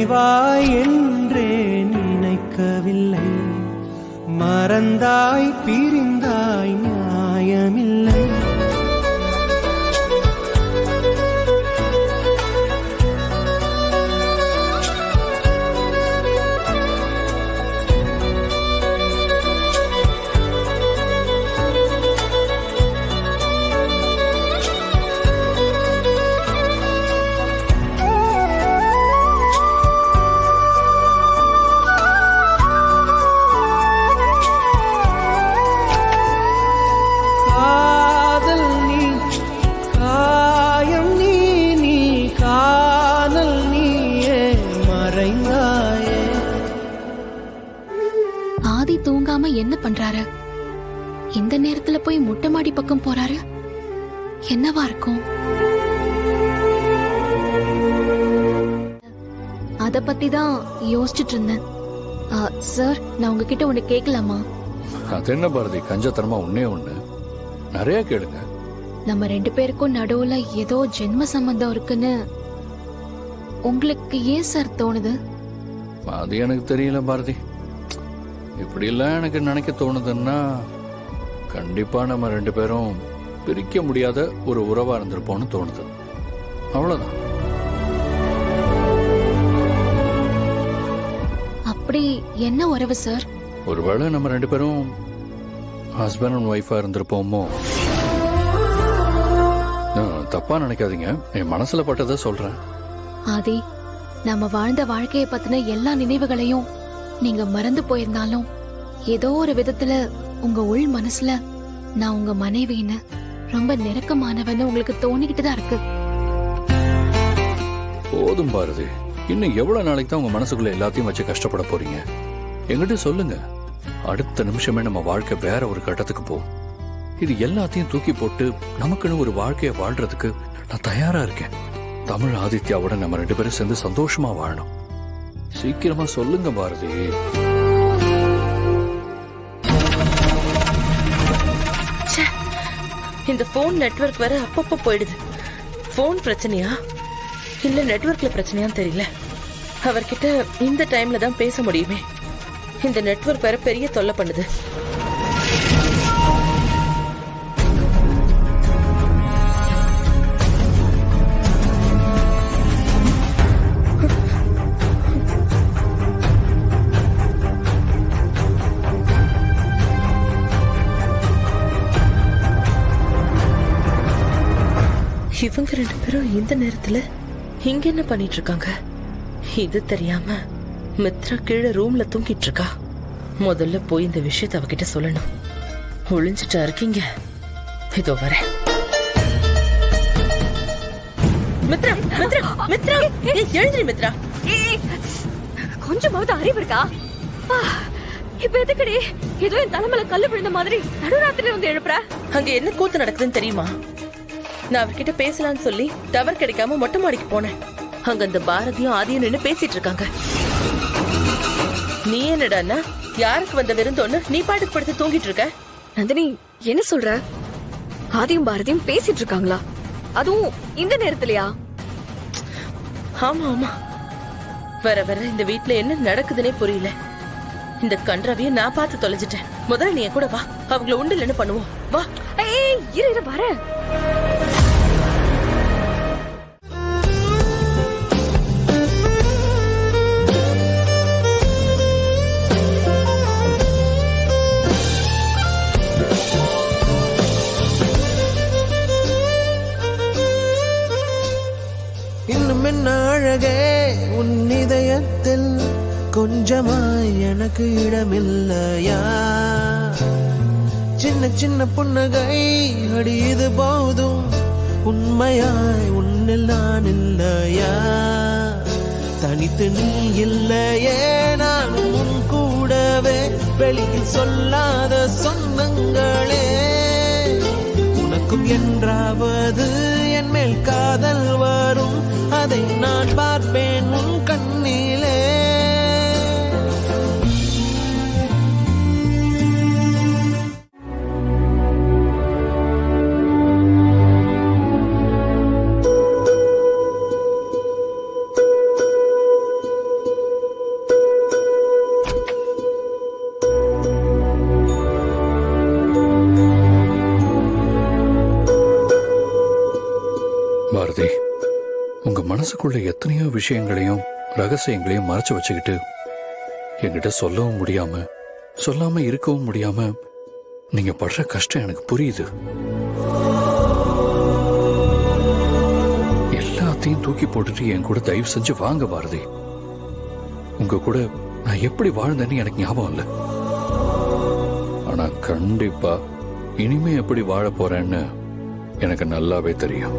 மறைவாய் என்றே நினைக்கவில்லை. மறந்தாய் பிரிந்தாய் நியாயமில்லை. ஆதி தூங்காம என்ன பண்றாரு? இந்த நேரத்துல போய் மொட்டை மாடி பக்கம் போறாரு. என்னவா இருக்கும்? அத பத்தி தான் யோசிச்சுட்டு இருந்தேன். சார், நான் உங்ககிட்ட ஒண்ணு கேட்கலாமா? அது என்ன பாரதி, கஞ்சத்தனமா ஒண்ணே ஒண்ணு, நிறைய கேளுங்க. நம்ம 2 பேருக்கும் நடுவுல ஏதோ ஜென்ம சம்பந்தம் இருக்குன்னு உங்களுக்கு ஏன் சார் தோணுது? அது எனக்கு தெரியல பாரதி. இப்படி எல்லாம் எனக்கு நினைக்க தோணுதுன்னா கண்டிப்பா நம்ம 2 பேரும் பிரிக்க முடியாத ஒரு உறவா இருந்திருப்போம்னு தோணுது. அவ்வளவுதான். அப்படி என்ன உறவு சார்? ஒருவேளை நம்ம 2 பேரும் ஹஸ்பண்ட் அண்ட் ஒய்ஃபா இருந்திருப்போமோ? தப்பா நினைக்காதீங்க, என் மனசுல பட்டதை சொல்றேன். ஆதி, நம்ம வாழ்ந்த வாழ்க்கையை பத்தின எல்லா நினைவுகளையும் நீங்க மறந்து போயிருந்தாலும் ஏதோ ஒரு விதத்துல உங்க உள் மனசுல நான் உங்க மனைவின்னு ரொம்ப நெருக்கமானவன்னு உங்களுக்கு தோணிக்கிட்டு தான் இருக்கு. போதும் பாரதி, இன்னும் எவ்வளவு நாளைக்கு தான் உங்க மனசுக்குள்ள எல்லாத்தையும் வச்சு கஷ்டப்பட போறீங்க? என்கிட்ட சொல்லுங்க. அடுத்த நிமிஷமே நம்ம வாழ்க்கை வேற ஒரு கட்டத்துக்கு போகும். இது எல்லாத்தையும் தூக்கி போட்டு நமக்குன்னு ஒரு வாழ்க்கையை வாழ்றதுக்கு நான் தயாரா இருக்கேன். தமிழ் ஆதித்யாவோட நம்ம 2 பேரும் சேர்ந்து சந்தோஷமா வாழணும். சீக்கிரமா சொல்லுங்க பாரதி. இந்த போன் நெட்வொர்க் வேற அப்பப்ப போயிடுது. போன் பிரச்சனையா இல்ல நெட்வொர்க்ல பிரச்சனையான்னு தெரியல. அவர்கிட்ட இந்த டைம்ல தான் பேச முடியுமே. இந்த நெட்வொர்க் வேற பெரிய தொல்லை பண்ணுது. இவங்க 2 பேரும் இந்த நேரத்துல இங்க என்ன பண்ணிட்டு இருக்காங்க? இது தெரியாம மித்ரா கீழே ரூம்ல தூங்கிட்டு இருக்கா. முதல்ல போய் இந்த விஷயத்தை அவகிட்ட சொல்லணும். ஒளிஞ்சிட்டா இருக்கீங்க, இதோ வர. மித்ரா, மித்ரா, மித்ரா, எழுந்திரி மித்ரா. கொஞ்சமாவது அறிவு இருக்கா? இப்ப எதுக்கடி ஏதோ என் தலைமையில கல்லு விழுந்த மாதிரி நடுராத்திரி வந்து எழுப்புற? அங்க என்ன கூத்து நடக்குதுன்னு தெரியுமா? நான் அவர்கிட்ட பேசலான்னு சொல்லி டவர் கிடைக்காம மொட்டை மாடிக்கு போனேன். அங்க அந்த பாரதியும் ஆதியும் நின்னு பேசிட்டு இருக்காங்க. நீ என்னடான்னா யாருக்கு வந்த விருந்தோன்னு நீ பாட்டுக்கு படுத்து தூங்கிட்டு இருக்க? நந்தினி, என்ன சொல்ற? ஆதியும் பாரதியும் பேசிட்டு இருக்காங்களா? அதுவும் இந்த நேரத்திலயா? ஆமா ஆமா, வர வர இந்த வீட்டுல என்ன நடக்குதுன்னே புரியல. இந்த கன்றாவிய நான் பார்த்து தொலைஞ்சிட்டேன். முதல்ல நீ கூட வா, அவங்கள உண்டு இல்லைன்னு பண்ணுவோம். வா. இரு வர. இன்னும் என்ன அழகே உன் இதயத்தில் கொஞ்சமாய் எனக்கு இடமில்லையா? சின்ன சின்ன புன்னகை அடி இது போதும், உண்மையாய் உன்னில் நான் இல்லையா? தனித்து நீ இல்லையே நானும் உன் கூடவே, வெளியில் சொல்லாத சொந்தங்களே. உனக்கும் என்றாவது என் மேல் காதல் வரும், அதை நான் பார்ப்பேன் உன் கண்ணிலே. உங்க மனசுக்குள்ள எத்தனையோ விஷயங்களையும் ரகசியங்களையும் மறைச்சு வச்சுக்கிட்டு என்கிட்ட சொல்லவும் முடியாம சொல்லாம இருக்கவும் முடியாம நீங்க படுற கஷ்டம் எனக்கு புரியுது. எல்லாத்தையும் தூக்கி போட்டுட்டு என் கூட தயவு செஞ்சு வாங்க பாரதி. உங்க கூட நான் எப்படி வாழ்ந்தேன்னு எனக்கு ஞாபகம் இல்லை. ஆனா கண்டிப்பா இனிமே எப்படி வாழ போறேன்னு எனக்கு நல்லாவே தெரியும்.